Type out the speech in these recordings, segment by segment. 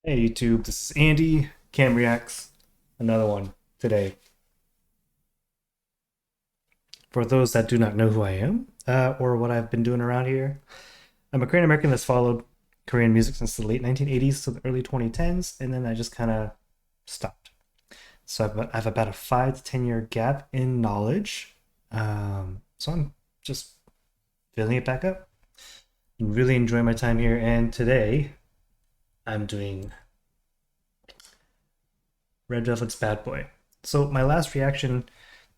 Hey YouTube, this is Andy, Cam Reacts, another one today. For those that do not know who I am, or what I've been doing around here, I'm a Korean American that's followed Korean music since the late 1980s to the early 2010s, and then I just kind of stopped. So I've about a 5 to 10 year gap in knowledge, so I'm just filling it back up. I'm really enjoying my time here, and today I'm doing Red Velvet's Bad Boy. So my last reaction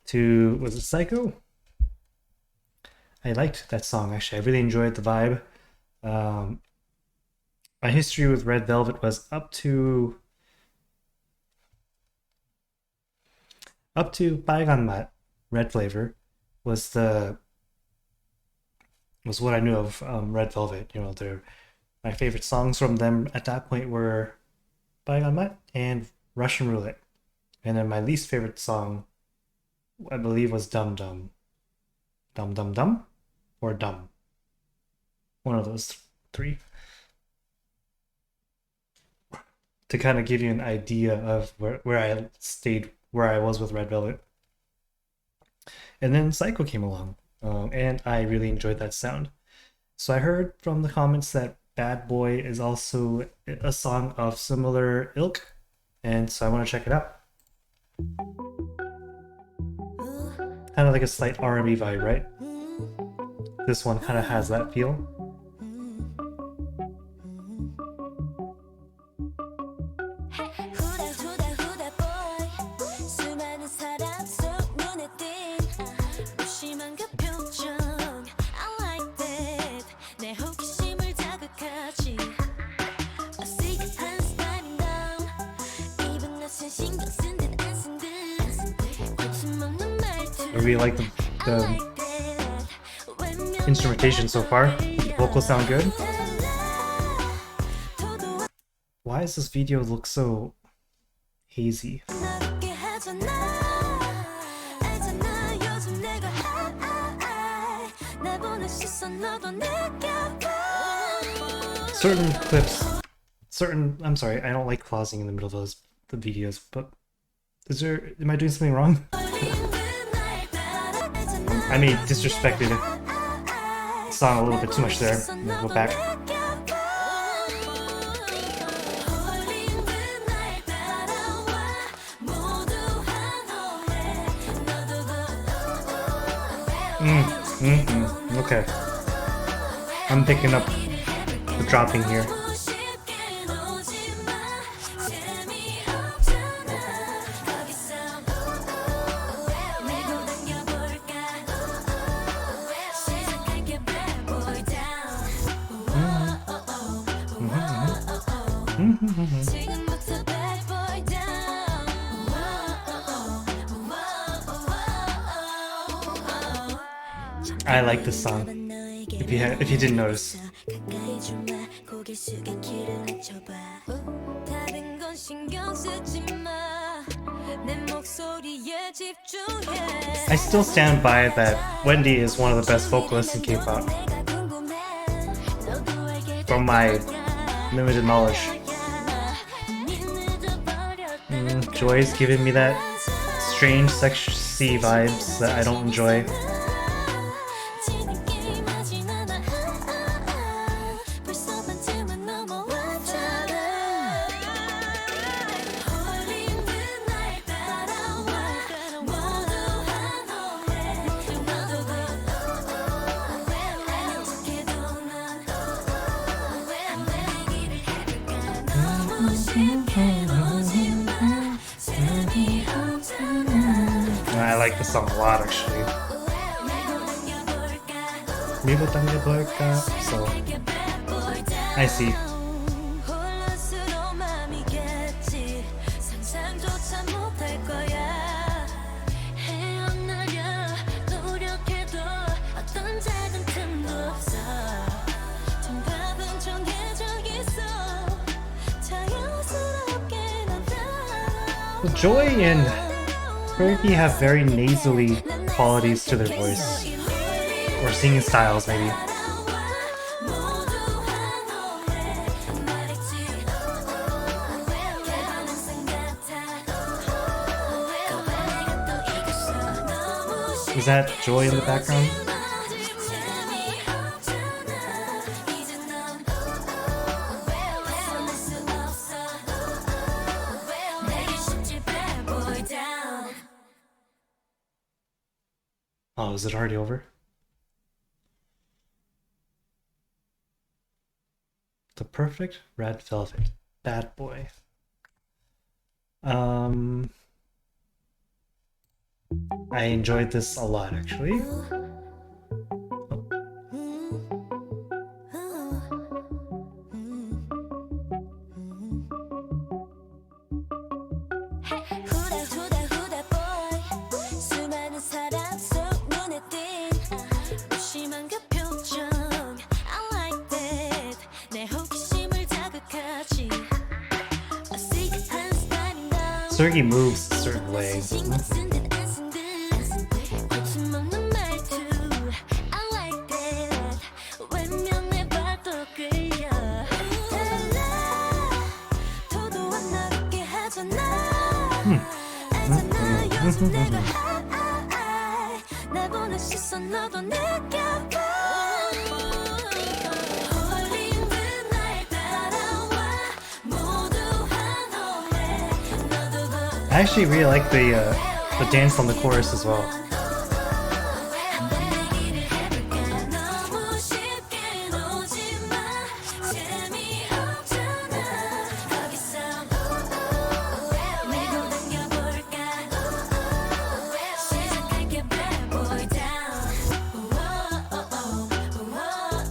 to, was it Psycho? I liked that song actually. I really enjoyed the vibe. Um, my history with Red Velvet was up to Bygone Mat, Red Flavor, was the was what I knew of Red Velvet. You know, my favorite songs from them at that point were Bygone Mat and Russian Roulette. And then my least favorite song, I believe, was Dum Dum. Dum Dum Dum? Or Dumb. One of those three. To kind of give you an idea of where I was with Red Velvet. And then Psycho came along, and I really enjoyed that sound. So I heard from the comments that Bad Boy is also a song of similar ilk, and so I want to check it out. Kind of like a slight R&B vibe, right? This one kind of has that feel. I really like the instrumentation so far. The vocals sound good. Why does this video look so hazy? Certain clips, I'm sorry, I don't like pausing in the middle of the videos, but am I doing something wrong? I may disrespected the song a little bit too much there. I'm gonna go back. Okay. I'm picking up the dropping here. I like this song. If you didn't notice. I still stand by that Wendy is one of the best vocalists in K-pop. From my limited knowledge. Joy's giving me that strange sexy vibes that I don't enjoy. I like the song a lot, actually. So, I see. Joy and Fergie have very nasally qualities to their voice. Or singing styles, maybe. Is that Joy in the background? Oh, is it already over? The Perfect Red Velvet. Bad Boy. I enjoyed this a lot, actually. Sergey moves a certain way. I actually really like the dance on the chorus as well.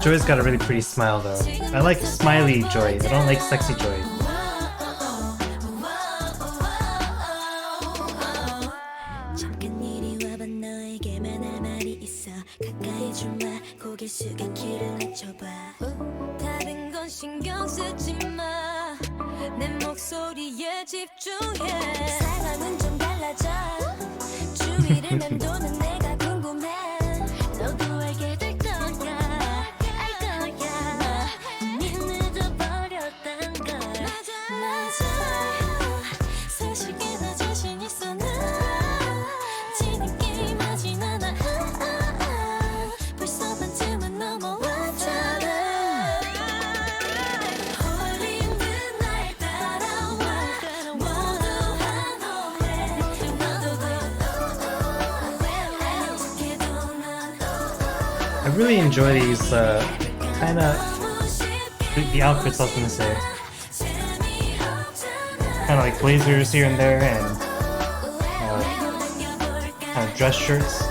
Joy's got a really pretty smile though. I like smiley Joy, I don't like sexy Joy. I really enjoy these kind of the outfits. I was gonna say, kind of like blazers here and there, and kind of dress shirts.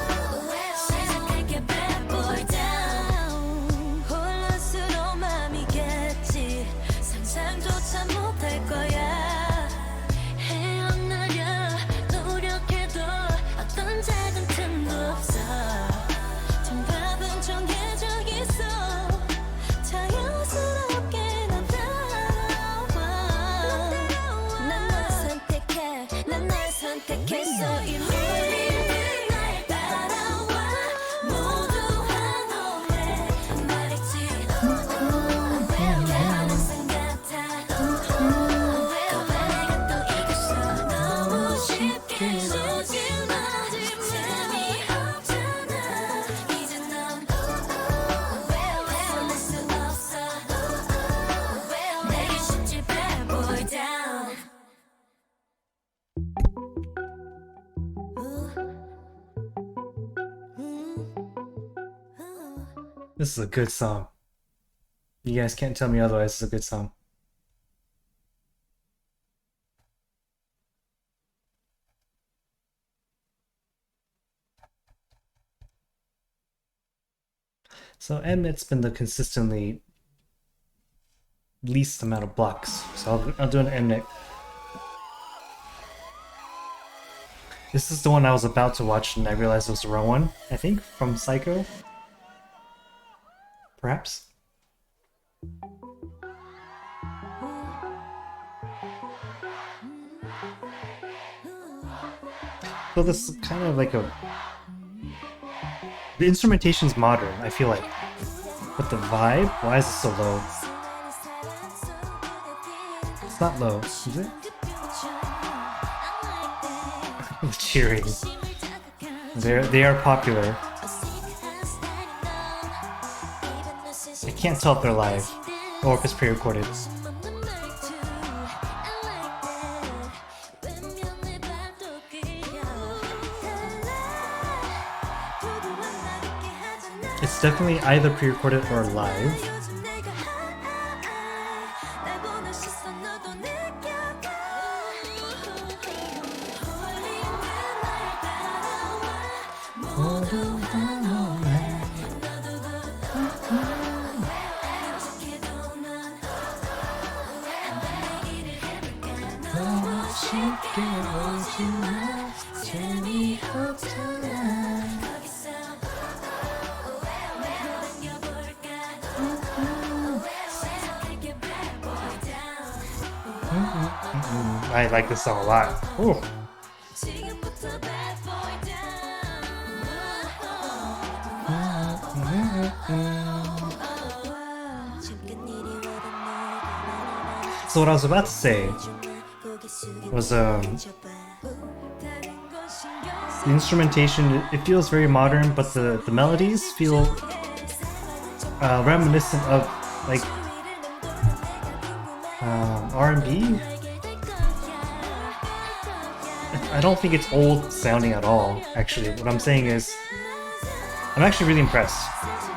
This is a good song. You guys can't tell me otherwise. It's a good song. So Mnet's been the consistently least amount of blocks. So I'll do an Mnet. This is the one I was about to watch and I realized it was the wrong one. I think from Psycho. Perhaps. So this is kind of like the instrumentation's modern, I feel like. But the vibe, why is it so low? It's not low, is it? The cheering. They are popular. I can't tell if they're live or if it's pre-recorded. It's definitely either pre-recorded or live. I like this song a lot. Ooh. So what I was about to say was the instrumentation, it feels very modern, but the melodies feel reminiscent of like R&B. I don't think it's old sounding at all, actually. What I'm saying is I'm actually really impressed.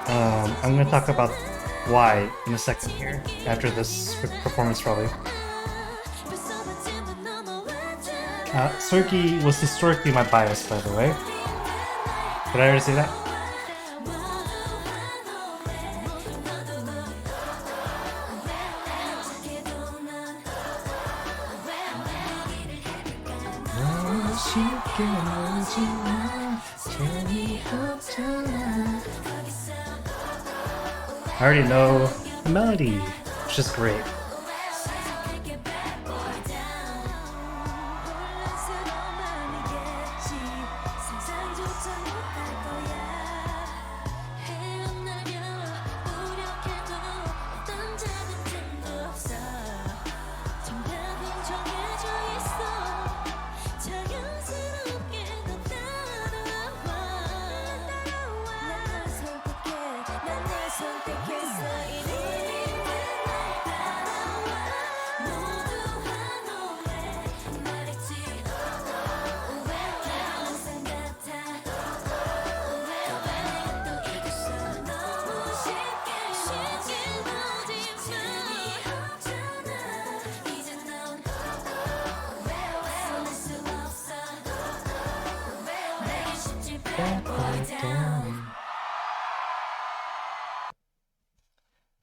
I'm going to talk about why in a second here, after this performance probably. Sorky was historically my bias, by the way. Did I already say that? I already know the melody, which is great.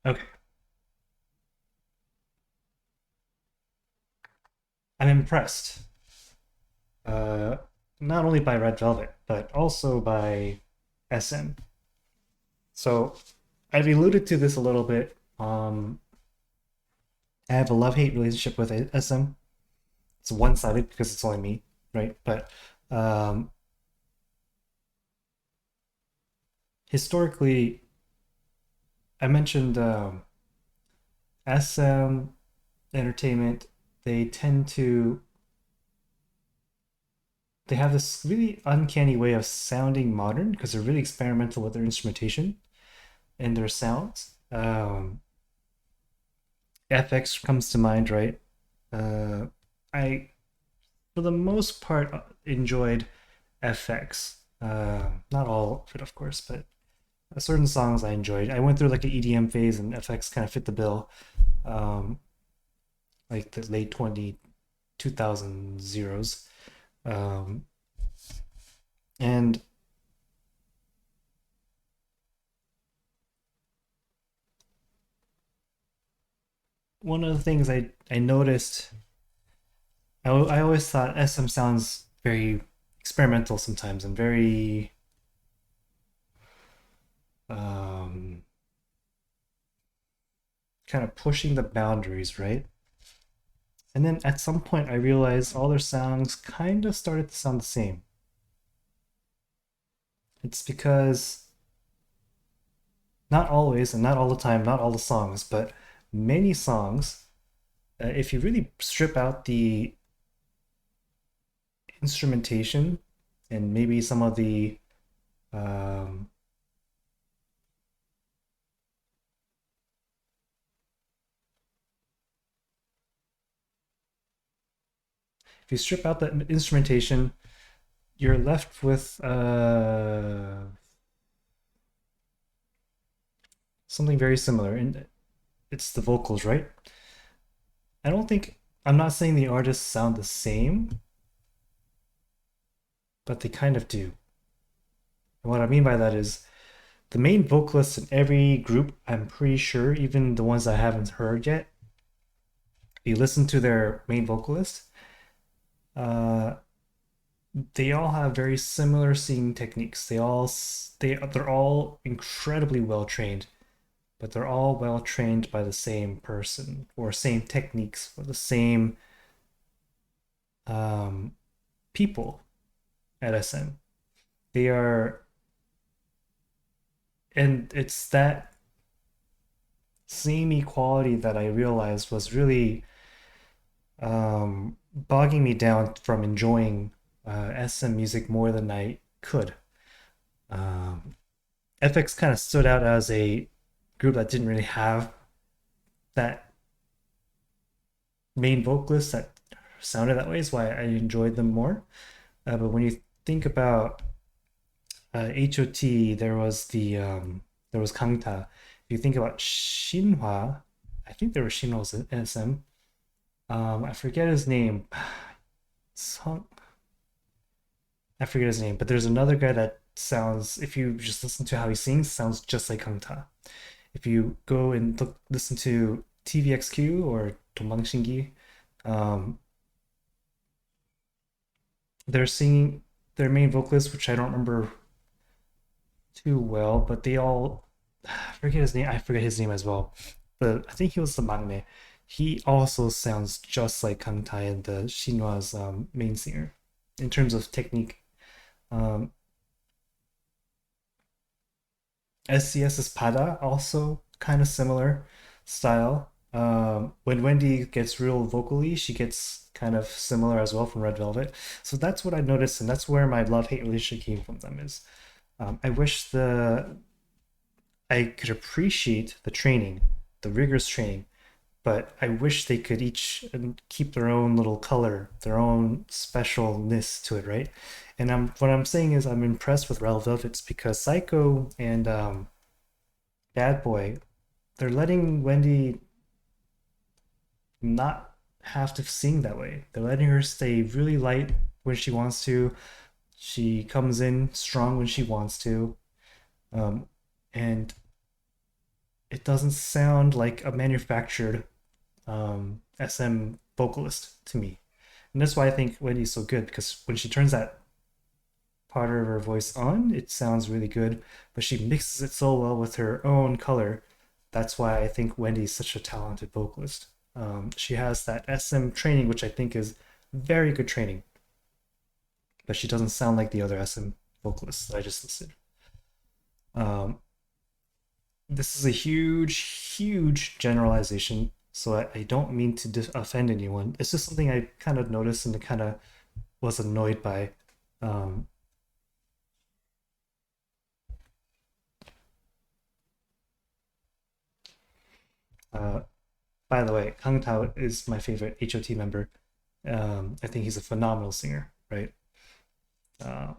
Okay. I'm impressed. Not only by Red Velvet, but also by SM. So I've alluded to this a little bit. I have a love-hate relationship with SM. It's one-sided because it's only me, right? But historically, I mentioned SM Entertainment. They have this really uncanny way of sounding modern because they're really experimental with their instrumentation and their sounds. FX comes to mind, right? I, for the most part, enjoyed FX. Not all of it, of course, but certain songs I enjoyed. I went through like an EDM phase, and FX kind of fit the bill. Like the late 2000 zeros. And one of the things I noticed, I always thought SM sounds very experimental sometimes and very kind of pushing the boundaries, right? And then at some point I realized all their songs kind of started to sound the same. It's because not always and not all the time, not all the songs, but many songs, if you really strip out the instrumentation and maybe some of the um, if you strip out the instrumentation, you're left with something very similar, and it's the vocals, right? I don't think I'm not saying the artists sound the same, but they kind of do. And what I mean by that is the main vocalists in every group, I'm pretty sure, even the ones I haven't heard yet, you listen to their main vocalist, uh, they all have very similar singing techniques. They're all incredibly well trained, but they're all well trained by the same person or same techniques or the same um, people at SM. They are, and it's that same equality that I realized was really bogging me down from enjoying SM music more than I could. Um, FX kind of stood out as a group that didn't really have that main vocalist that sounded that way, is why I enjoyed them more. But when you think about HOT, there was Kangta. If you think about Shinhwa, I think there was Shinhwa's SM. I forget his name. Song, I forget his name, but there's another guy that sounds, if you just listen to how he sings, sounds just like Kangta. If you go and listen to TVXQ or 도망신기, um, they're singing their main vocalist, which I don't remember too well, but they all I forget his name. I forget his name as well. But I think he was the maknae. He also sounds just like Kang Tae, the Shinhwa's main singer, in terms of technique. Um, SCS's Pada also kind of similar style. When Wendy gets real vocally, she gets kind of similar as well from Red Velvet. So that's what I noticed, and that's where my love-hate relationship came from them. Is I wish the I could appreciate the training, the rigorous training, but I wish they could each keep their own little color, their own specialness to it, right? And what I'm saying is I'm impressed with Red Velvet's because Psycho and Bad Boy, they're letting Wendy not have to sing that way. They're letting her stay really light when she wants to. She comes in strong when she wants to. Um, and it doesn't sound like a manufactured SM vocalist to me. And that's why I think Wendy's so good because when she turns that part of her voice on, it sounds really good, but she mixes it so well with her own color. That's why I think Wendy's such a talented vocalist. She has that SM training, which I think is very good training, but she doesn't sound like the other SM vocalists that I just listed. Um, this is a huge generalization, so I don't mean to offend anyone. It's just something I kind of noticed and kind of was annoyed by. Um, uh, by the way, Kang Tao is my favorite HOT member. I think he's a phenomenal singer, right? Uh,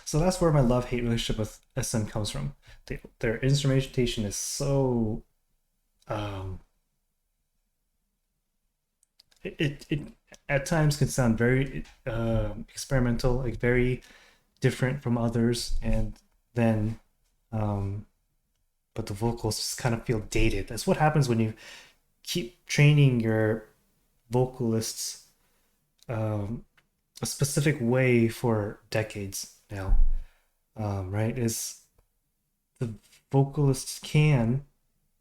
so that's where my love-hate relationship with SM comes from. Their instrumentation is so um, it at times can sound very experimental, like very different from others, and then um, but the vocals just kind of feel dated. That's what happens when you keep training your vocalists a specific way for decades now, right? Is the vocalists can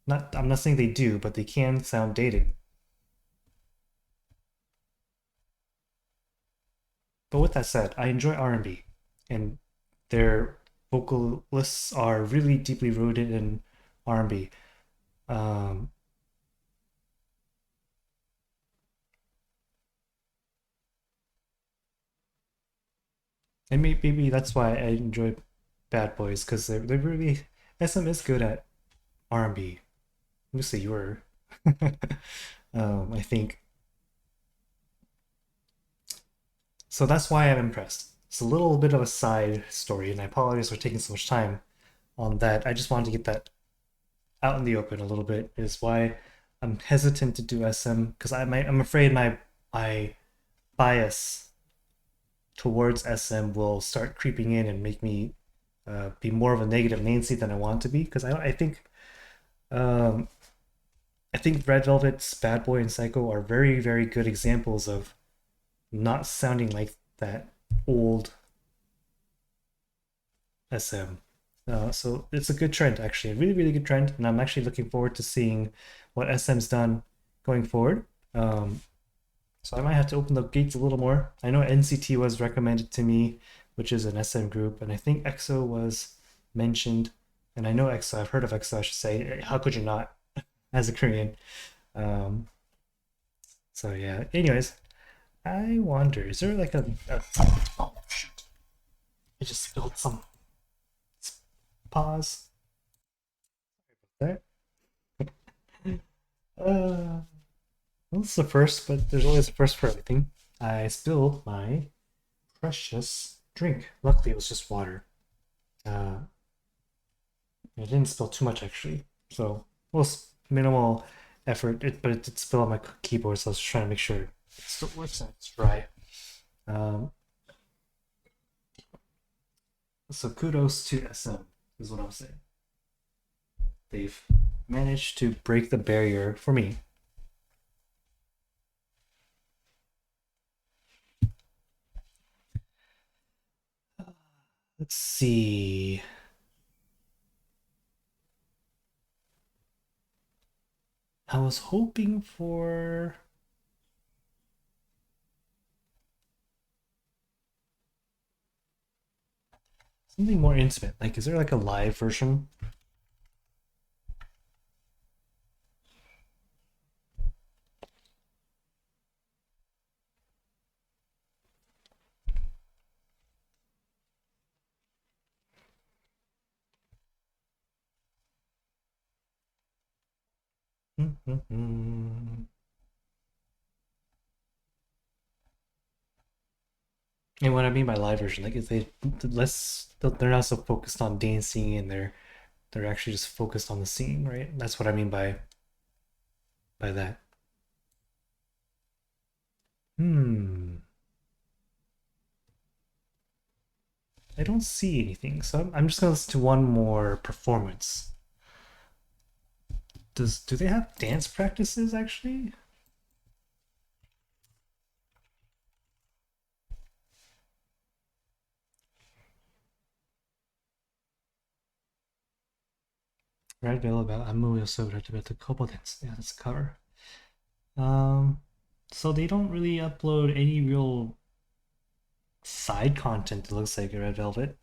not, I'm not saying they do, but they can sound dated. But with that said, I enjoy R&B, and their vocalists are really deeply rooted in R&B. Um, And maybe that's why I enjoy Bad Boys, because they're really SM is good at R&B. I'm just say you were. I think so. That's why I'm impressed. It's a little bit of a side story, and I apologize for taking so much time on that. I just wanted to get that out in the open a little bit. Is why I'm hesitant to do SM because I'm afraid my bias towards SM will start creeping in and make me be more of a negative Nancy than I want to be. Because um, I think Red Velvet's Bad Boy and Psycho are very very good examples of not sounding like that old SM. So it's a good trend, actually, a really, really good trend, and I'm actually looking forward to seeing what SM's done going forward. So I might have to open the gates a little more. I know NCT was recommended to me, which is an SM group, and I think EXO was mentioned, and I know EXO. I've heard of EXO. I should say. How could you not, as a Korean? Um, so yeah. Anyways, I wonder, is there like a oh shoot! I just spilled some. Pause. There. Uh, well, this is the first, but there's always a first for everything. I spilled my precious drink. Luckily, it was just water. Uh, I didn't spill too much actually, so most minimal effort. But it did spill on my keyboard, so I was trying to make sure it still works and it's dry. Um, so kudos to SM is what I'm saying. They've managed to break the barrier for me. Let's see. I was hoping for something more intimate. Like, is there like a live version? And what I mean by live version, like, is they're not so focused on dancing and they're actually just focused on the scene, right? That's what I mean by that. Hmm. I don't see anything, so I'm just gonna listen to one more performance. Do they have dance practices actually? Red Veil about Amu Yosoda to the Kpop dance. Yeah, that's a cover. Um, so they don't really upload any real side content. It looks like Red Velvet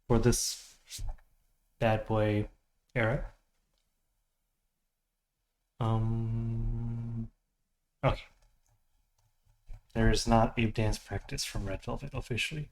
for this bad boy era. Okay. There is not a dance practice from Red Velvet officially.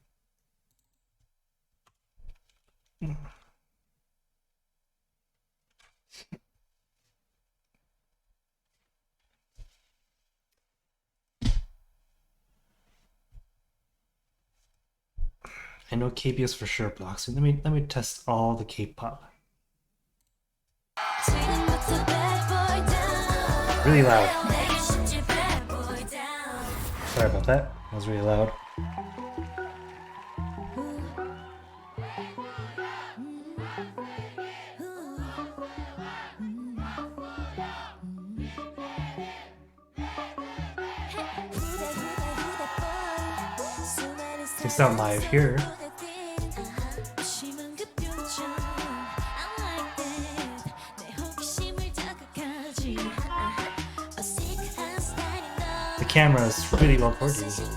I know KBS for sure blocks. Let me test all the K-pop. Really loud. Sorry about that. That was really loud. It's not live here. The camera is really well coordinated.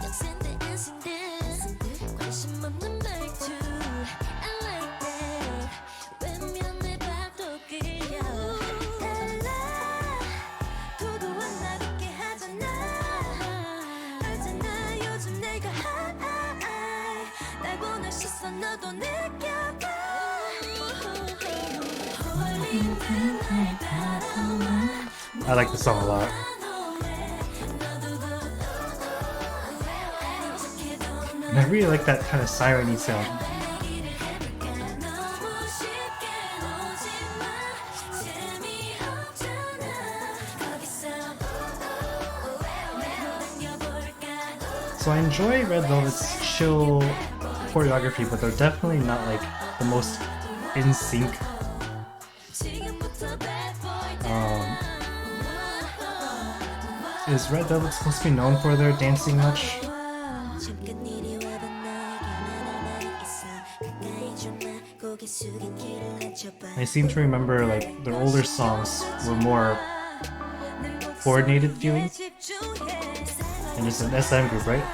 I like the song a lot. And I really like that kind of siren-y sound. So I enjoy Red Velvet's chill choreography, but they're definitely not like the most in sync. Is Red Velvet supposed to be known for their dancing much? I seem to remember like their older songs were more coordinated feeling. And it's an SM group, right?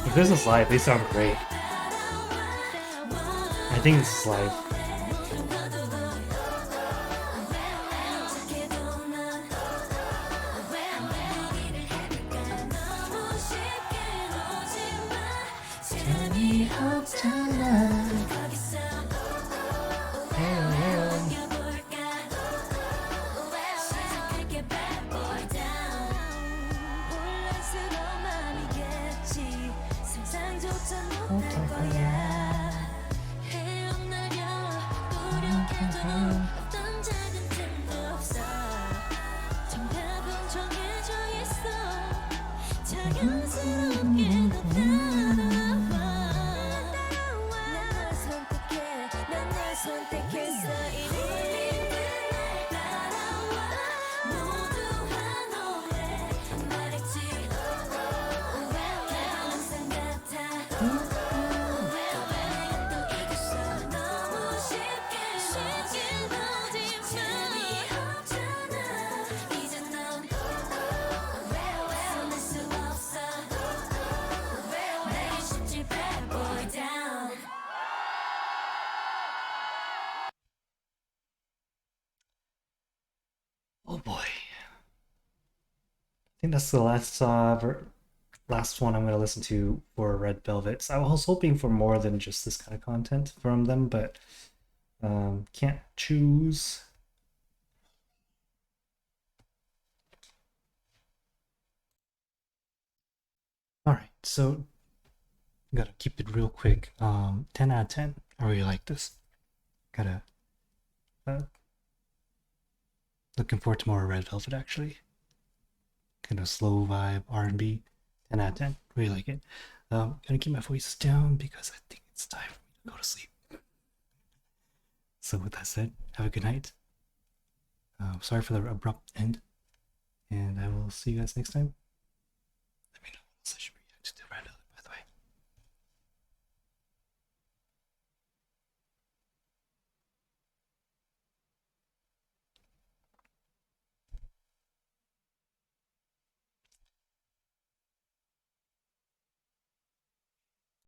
If this is live, they sound great. I think this is live. Oh boy. I think that's the last one I'm going to listen to for Red Velvet. I was hoping for more than just this kind of content from them, but can't choose. Alright, so gotta keep it real quick. 10 out of 10. I really like this. Gotta looking forward to more Red Velvet actually. Kind of slow vibe R&B. 10 out of 10. Really like it. Gonna keep my voice down because I think it's time for me to go to sleep. So with that said, have a good night. Sorry for the abrupt end, and I will see you guys next time.